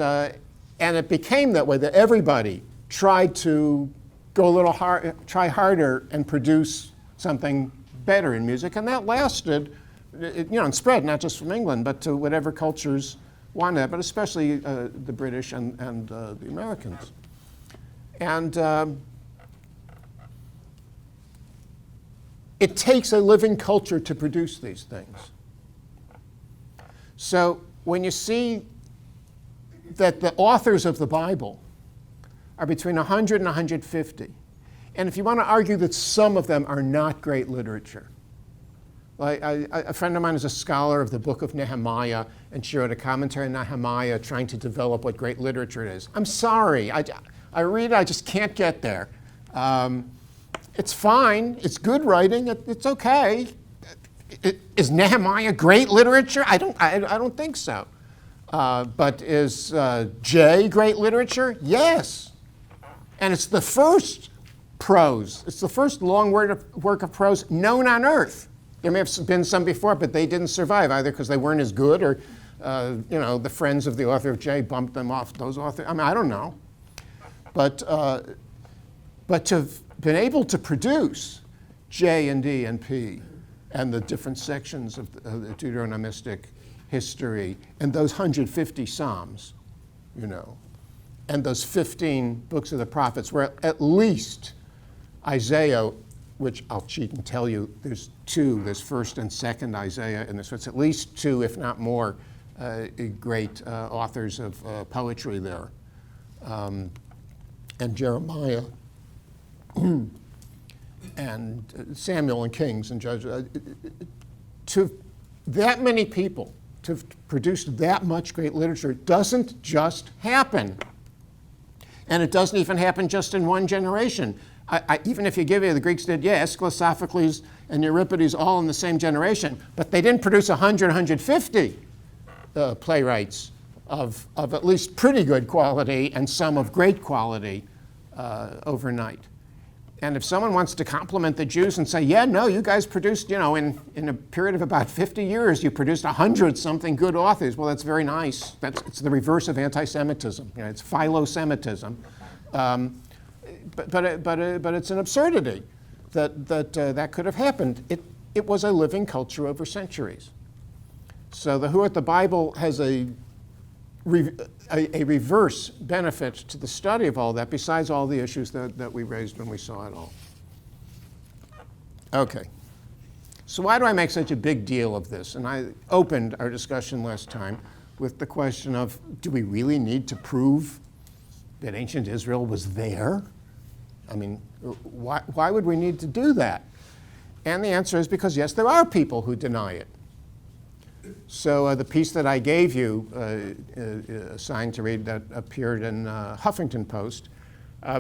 it became that way, that everybody tried to go a little try harder and produce something better in music, and that lasted, and spread not just from England, but to whatever cultures wanted it, but especially the British and the Americans. And it takes a living culture to produce these things. So when you see that the authors of the Bible are between 100 and 150, and if you want to argue that some of them are not great literature, like a friend of mine is a scholar of the book of Nehemiah, and she wrote a commentary on Nehemiah trying to develop what great literature is. I'm sorry, I read it, I just can't get there. It's fine, it's good writing, it's okay. Is Nehemiah great literature? I don't think so. But is J great literature? Yes. And it's the first prose. It's the first long work of prose known on earth. There may have been some before, but they didn't survive, either because they weren't as good or, the friends of the author of J bumped them off those authors. I mean, I don't know. But to have been able to produce J and D and P and the different sections of the Deuteronomistic history and those 150 Psalms, and those 15 books of the prophets, where at least Isaiah, which I'll cheat and tell you, there's two, there's first and second Isaiah in this, so it's at least two, if not more, great authors of poetry there. And Jeremiah, and Samuel and Kings and Judges. To that many people, to produce that much great literature doesn't just happen. And it doesn't even happen just in one generation. Even if you give it, the Greeks did, Aeschylus, Sophocles, and Euripides all in the same generation, but they didn't produce 100, 150 playwrights of at least pretty good quality and some of great quality overnight. And if someone wants to compliment the Jews and say, you guys produced, in a period of about 50 years, you produced 100-something good authors. Well, that's very nice. It's the reverse of anti-Semitism. It's philo-Semitism. But it's an absurdity that could have happened. It was a living culture over centuries. So the Who at the Bible has a reverse benefit to the study of all that, besides all the issues that we raised when we saw it all. Okay. So why do I make such a big deal of this? And I opened our discussion last time with the question of, do we really need to prove that ancient Israel was there? I mean, why would we need to do that? And the answer is because, yes, there are people who deny it. So the piece that I gave you, assigned to read, that appeared in Huffington Post,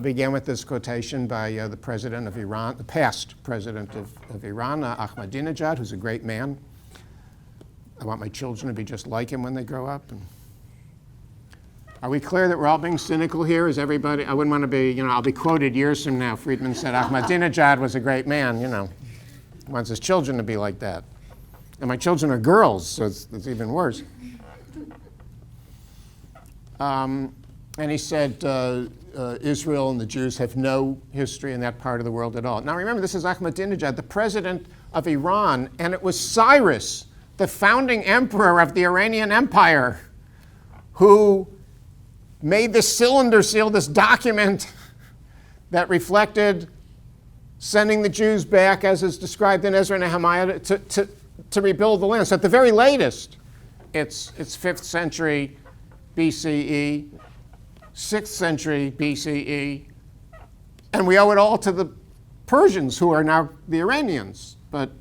began with this quotation by the president of Iran, the past president of Iran, Ahmadinejad, who's a great man. I want my children to be just like him when they grow up. And are we clear that we're all being cynical here? Is everybody? I wouldn't want to be, I'll be quoted years from now. Friedman said Ahmadinejad was a great man, He wants his children to be like that. And my children are girls, so it's even worse. And he said Israel and the Jews have no history in that part of the world at all. Now remember, this is Ahmadinejad, the president of Iran, and it was Cyrus, the founding emperor of the Iranian Empire, who made this cylinder seal, this document that reflected sending the Jews back, as is described in Ezra and Nehemiah, to rebuild the land. So at the very latest, it's 5th century BCE, 6th century BCE, and we owe it all to the Persians, who are now the Iranians. But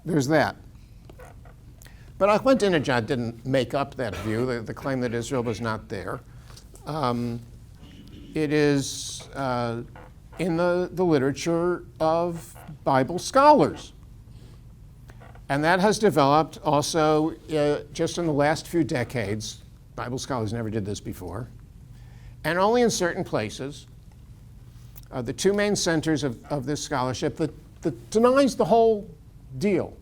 there's that. But Ahmadinejad didn't make up that view, the claim that Israel was not there. It is in the literature of Bible scholars. And that has developed also just in the last few decades. Bible scholars never did this before. And only in certain places. The two main centers of this scholarship that denies the whole deal.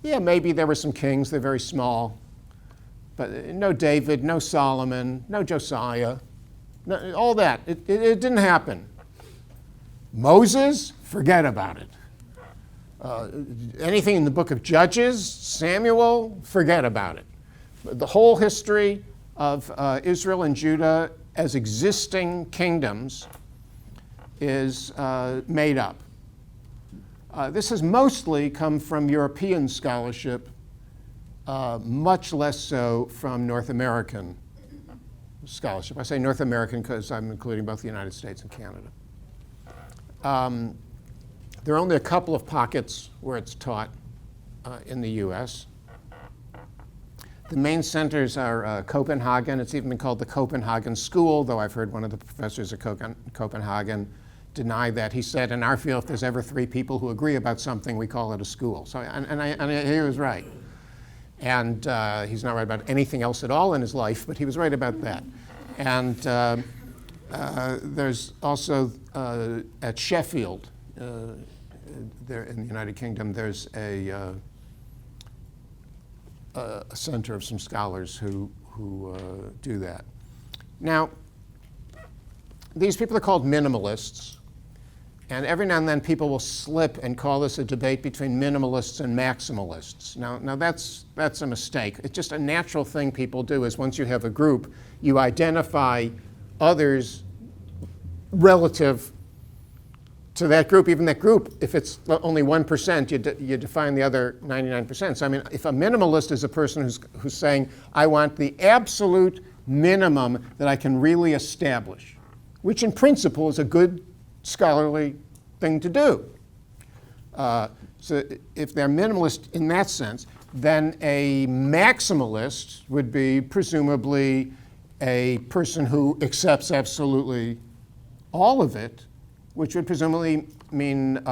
Yeah, maybe there were some kings, they're very small. But no David, no Solomon, no Josiah. All that. It didn't happen. Moses, forget about it. Anything in the book of Judges, Samuel, forget about it. The whole history of Israel and Judah as existing kingdoms is made up. This has mostly come from European scholarship, much less so from North American scholarship. I say North American because I'm including both the United States and Canada. There are only a couple of pockets where it's taught in the US. The main centers are Copenhagen. It's even been called the Copenhagen School, though I've heard one of the professors at Copenhagen deny that. He said, in our field, if there's ever 3 people who agree about something, we call it a school. So, he was right. And he's not right about anything else at all in his life, but he was right about that. And there's also at Sheffield, there in the United Kingdom, there's a center of some scholars who do that. Now, these people are called minimalists, and every now and then people will slip and call this a debate between minimalists and maximalists. Now that's a mistake. It's just a natural thing people do is once you have a group, you identify others relative to that group, even that group, if it's only 1%, you define the other 99%. So I mean, if a minimalist is a person who's saying, I want the absolute minimum that I can really establish, which in principle is a good scholarly thing to do. So if they're minimalist in that sense, then a maximalist would be presumably a person who accepts absolutely all of it, which would presumably mean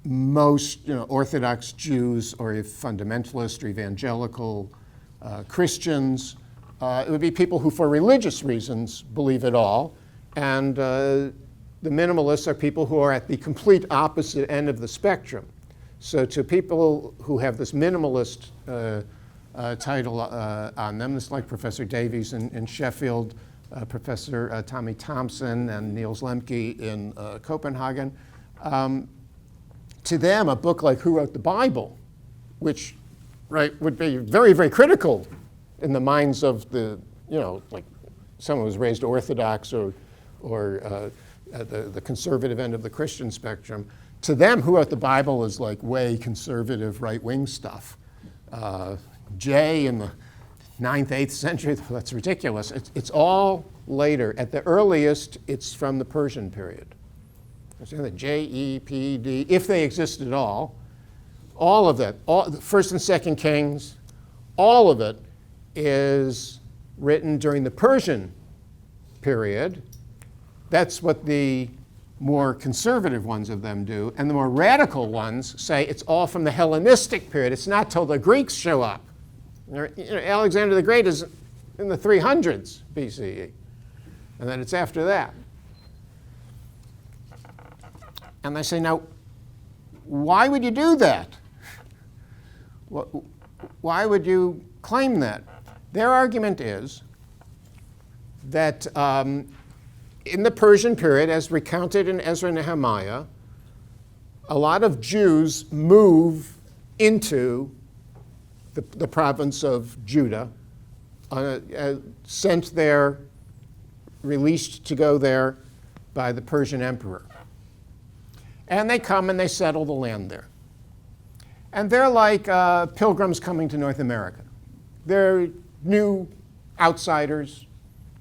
most Orthodox Jews or fundamentalist or evangelical Christians. It would be people who, for religious reasons, believe it all. And the minimalists are people who are at the complete opposite end of the spectrum. So to people who have this minimalist title on them, this is like Professor Davies in Sheffield, Professor Tommy Thompson and Niels Lemke in Copenhagen. To them, a book like Who Wrote the Bible, which would be very, very critical in the minds of the, like someone who was raised Orthodox or at the conservative end of the Christian spectrum, to them, Who Wrote the Bible is like way conservative right-wing stuff. Jay in the 9th, 8th century, that's ridiculous. It's all later. At the earliest, it's from the Persian period. The J-E-P-D, if they exist at all of that, the First and Second Kings, all of it is written during the Persian period. That's what the more conservative ones of them do. And the more radical ones say it's all from the Hellenistic period. It's not till the Greeks show up. Alexander the Great is in the 300s BCE. And then it's after that. And they say, now, why would you do that? Why would you claim that? Their argument is that in the Persian period, as recounted in Ezra and Nehemiah, a lot of Jews move into the province of Judah, sent there, released to go there by the Persian emperor. And they come and they settle the land there. And they're like pilgrims coming to North America. They're new outsiders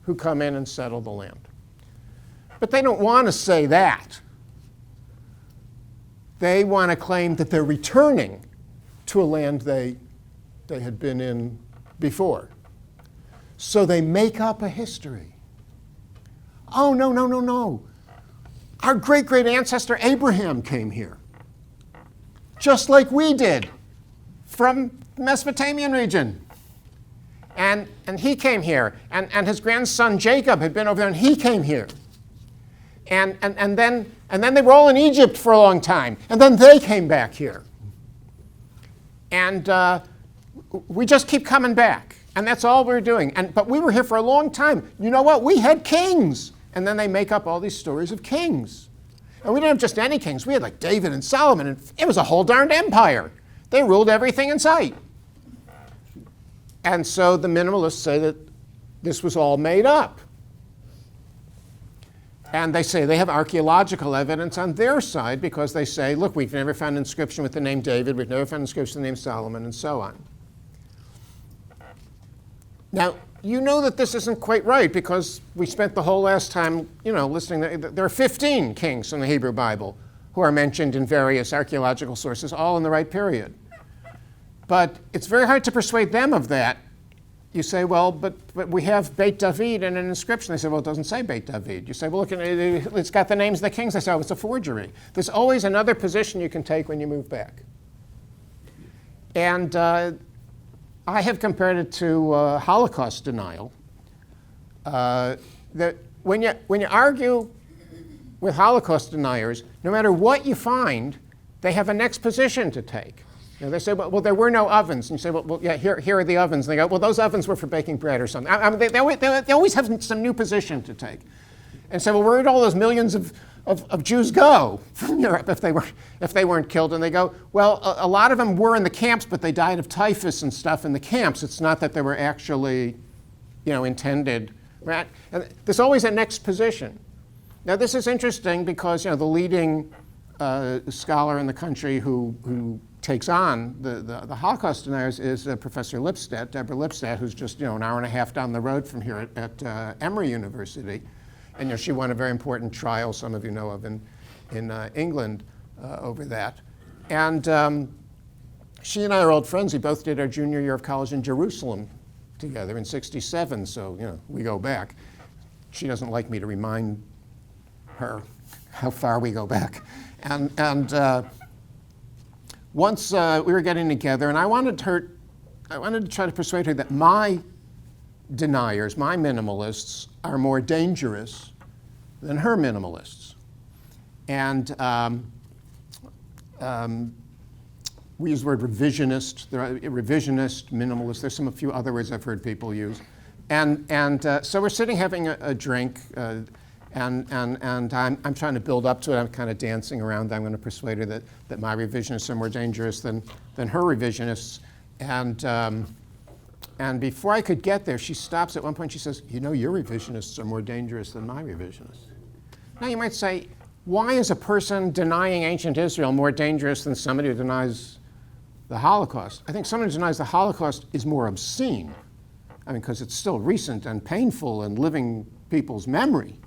who come in and settle the land. But they don't want to say that. They want to claim that they're returning to a land they had been in before. So they make up a history. Oh, no. Our great-great ancestor Abraham came here, just like we did, from the Mesopotamian region. And he came here, and his grandson Jacob had been over there, and he came here. And then they were all in Egypt for a long time, and then they came back here. And we just keep coming back. And that's all we're doing. But we were here for a long time. You know what? We had kings. And then they make up all these stories of kings. And we didn't have just any kings. We had like David and Solomon. And it was a whole darned empire. They ruled everything in sight. And so the minimalists say that this was all made up. And they say they have archaeological evidence on their side because they say, look, we've never found an inscription with the name David, we've never found an inscription with the name Solomon, and so on. Now, you know that this isn't quite right because we spent the whole last time, listening. There are 15 kings from the Hebrew Bible who are mentioned in various archaeological sources, all in the right period. But it's very hard to persuade them of that. You say, well, but we have Beit David in an inscription. They say, well, it doesn't say Beit David. You say, well, look, it's got the names of the kings. They say, oh, it's a forgery. There's always another position you can take when you move back. And I have compared it to Holocaust denial. That when you argue with Holocaust deniers, no matter what you find, they have a next position to take. They say, well, there were no ovens. And you say, well yeah, here are the ovens. And they go, well, those ovens were for baking bread or something. They always have some new position to take. And say, well, where did all those millions of Jews go from Europe if they weren't killed? And they go, well, a lot of them were in the camps, but they died of typhus and stuff in the camps. It's not that they were actually, intended. Right? And there's always a next position. Now, this is interesting because, the leading scholar in the country who takes on the Holocaust deniers is Professor Lipstadt, Deborah Lipstadt, who's just an hour and a half down the road from here at Emory University. And she won a very important trial, some of you know of, in England over that. And she and I are old friends. We both did our junior year of college in Jerusalem together in '67, so we go back. She doesn't like me to remind her how far we go back. And once we were getting together, and I wanted to try to persuade her that my deniers, my minimalists, are more dangerous than her minimalists. And we use the word revisionist. There are revisionist, minimalist. There's a few other words I've heard people use. And so we're sitting having a drink, and I'm trying to build up to it. I'm kind of dancing around. I'm going to persuade her that my revisionists are more dangerous than her revisionists. And before I could get there, she stops at one point. She says, your revisionists are more dangerous than my revisionists. Now you might say, why is a person denying ancient Israel more dangerous than somebody who denies the Holocaust? I think somebody who denies the Holocaust is more obscene. Because it's still recent and painful and living people's memory.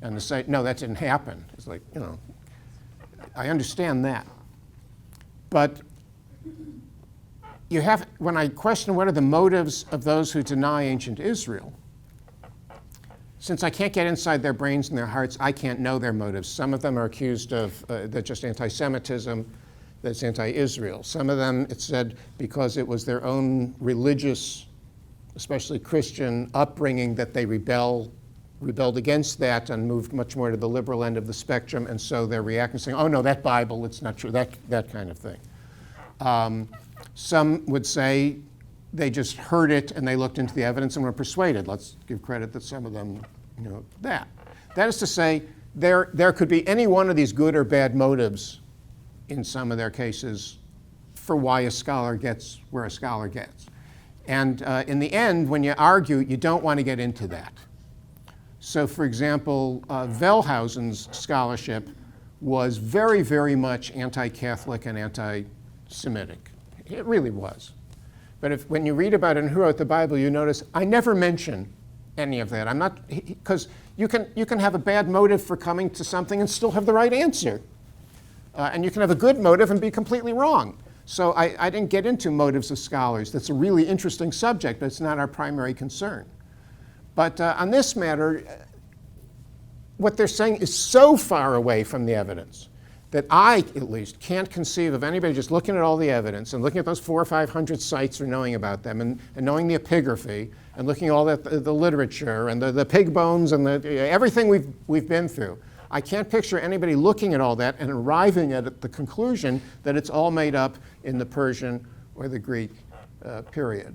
And to say, no, that didn't happen, it's like, I understand that. But when I question what are the motives of those who deny ancient Israel, since I can't get inside their brains and their hearts, I can't know their motives. Some of them are accused of that's just anti-Semitism, that's anti-Israel. Some of them, it's said, because it was their own religious, especially Christian, upbringing that they rebelled against that and moved much more to the liberal end of the spectrum, and so they're reacting saying, oh no, that Bible, it's not true, that kind of thing. Some would say they just heard it and they looked into the evidence and were persuaded. Let's give credit that some of them, that. That is to say, there could be any one of these good or bad motives in some of their cases for why a scholar gets where a scholar gets. And in the end, when you argue, you don't want to get into that. So for example, Wellhausen's scholarship was very, very much anti-Catholic and anti-Semitic. It really was. But when you read about it in Who Wrote the Bible, you notice I never mention any of that. I'm not, because you can have a bad motive for coming to something and still have the right answer. And you can have a good motive and be completely wrong. So I didn't get into motives of scholars. That's a really interesting subject, but it's not our primary concern. But on this matter, what they're saying is so far away from the evidence that I, at least, can't conceive of anybody just looking at all the evidence and looking at those 400 or 500 sites or knowing about them and knowing the epigraphy and looking at all the literature and the pig bones and everything we've been through. I can't picture anybody looking at all that and arriving at the conclusion that it's all made up in the Persian or the Greek period.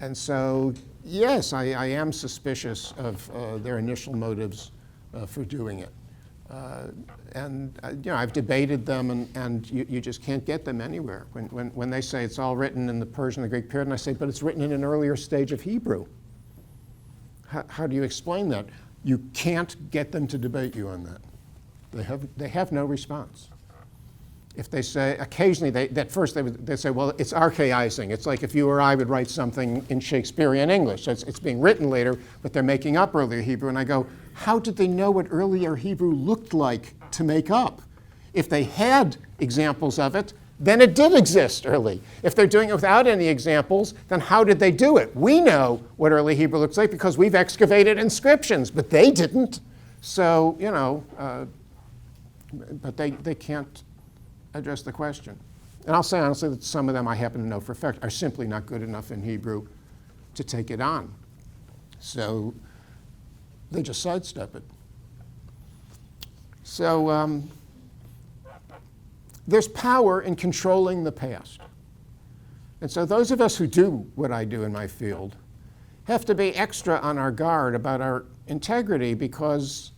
And so, yes, I am suspicious of their initial motives for doing it. I've debated them, and you just can't get them anywhere. When they say it's all written in the Persian and the Greek period, and I say, but it's written in an earlier stage of Hebrew. How do you explain that? You can't get them to debate you on that. They have no response. If they say, occasionally, they say, well, it's archaizing. It's like if you or I would write something in Shakespearean English. So it's being written later, but they're making up earlier Hebrew. And I go, how did they know what earlier Hebrew looked like to make up? If they had examples of it, then it did exist early. If they're doing it without any examples, then how did they do it? We know what early Hebrew looks like because we've excavated inscriptions, but they didn't. So, but they can't address the question. And I'll say honestly that some of them I happen to know for a fact are simply not good enough in Hebrew to take it on. So they just sidestep it. So there's power in controlling the past. And so those of us who do what I do in my field have to be extra on our guard about our integrity, because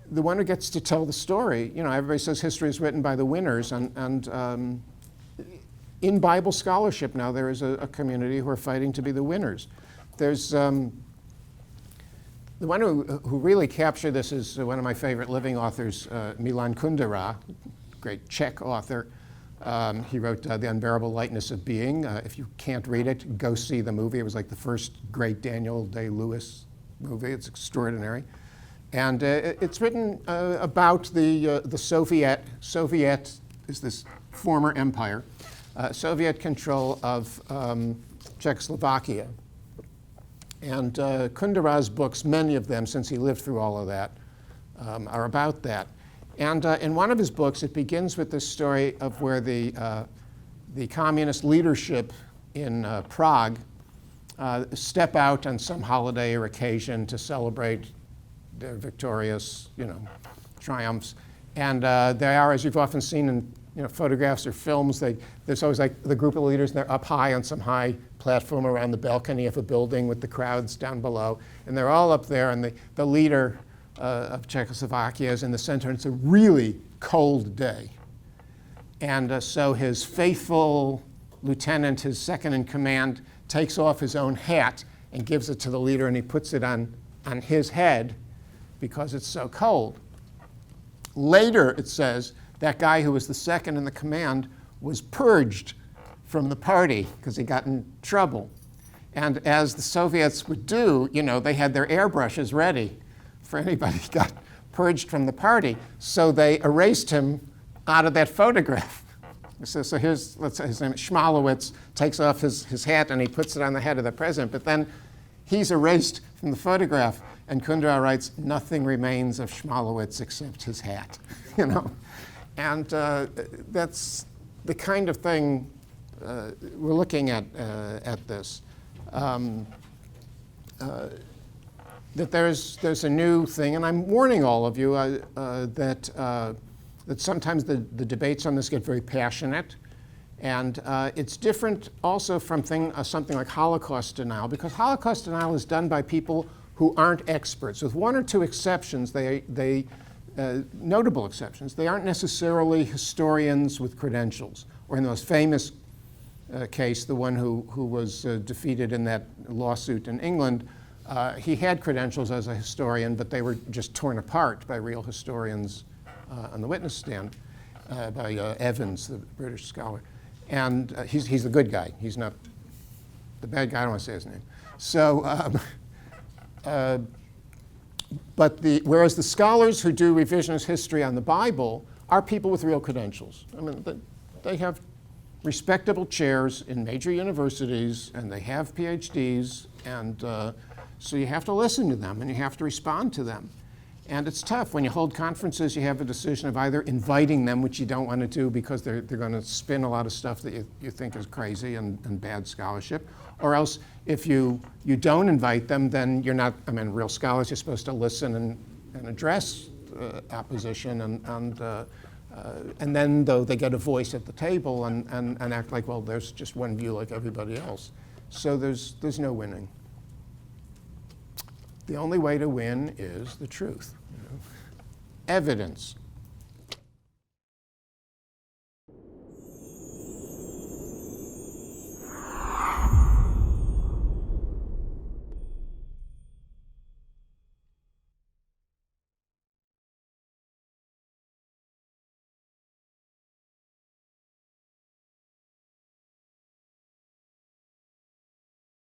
the one who gets to tell the story, everybody says history is written by the winners, and in Bible scholarship now there is a community who are fighting to be the winners. There's the one who really captured this is one of my favorite living authors, Milan Kundera, great Czech author. He wrote The Unbearable Lightness of Being. If you can't read it, go see the movie. It was like the first great Daniel Day-Lewis movie. It's extraordinary. And it's written about the Soviet is this former empire, Soviet control of Czechoslovakia. And Kundera's books, many of them, since he lived through all of that, are about that. And in one of his books, it begins with this story of where the communist leadership in Prague step out on some holiday or occasion to celebrate their victorious, triumphs. And they are, as you've often seen in photographs or films, there's always like the group of leaders, and they're up high on some high platform around the balcony of a building with the crowds down below. And they're all up there, and the leader of Czechoslovakia is in the center, and it's a really cold day. And so his faithful lieutenant, his second in command, takes off his own hat and gives it to the leader, and he puts it on his head because it's so cold. Later, it says, that guy who was the second in the command was purged from the party because he got in trouble. And as the Soviets would do, they had their airbrushes ready for anybody who got purged from the party. So they erased him out of that photograph. So here's, let's say his name is Schmalowitz, takes off his hat and he puts it on the head of the president. But then he's erased from the photograph. And Kundera writes, nothing remains of Schmalowitz except his hat, And that's the kind of thing we're looking at this. That there's a new thing, and I'm warning all of you that sometimes the debates on this get very passionate. And it's different also from something like Holocaust denial, because Holocaust denial is done by people who aren't experts. With one or two exceptions, notable exceptions, they aren't necessarily historians with credentials. Or in the most famous case, the one who was defeated in that lawsuit in England, he had credentials as a historian, but they were just torn apart by real historians on the witness stand, by Evans, the British scholar. And he's the good guy. He's not the bad guy. I don't want to say his name. So, whereas the scholars who do revisionist history on the Bible are people with real credentials. I mean, they have respectable chairs in major universities, and they have PhDs, and so you have to listen to them, and you have to respond to them. And it's tough. When you hold conferences, you have a decision of either inviting them, which you don't want to do because they're going to spin a lot of stuff that you think is crazy and bad scholarship, or else if you don't invite them, then you're not, real scholars, you're supposed to listen and address opposition, and then, though, they get a voice at the table and act like, well, there's just one view like everybody else. So there's no winning. The only way to win is the truth. Evidence,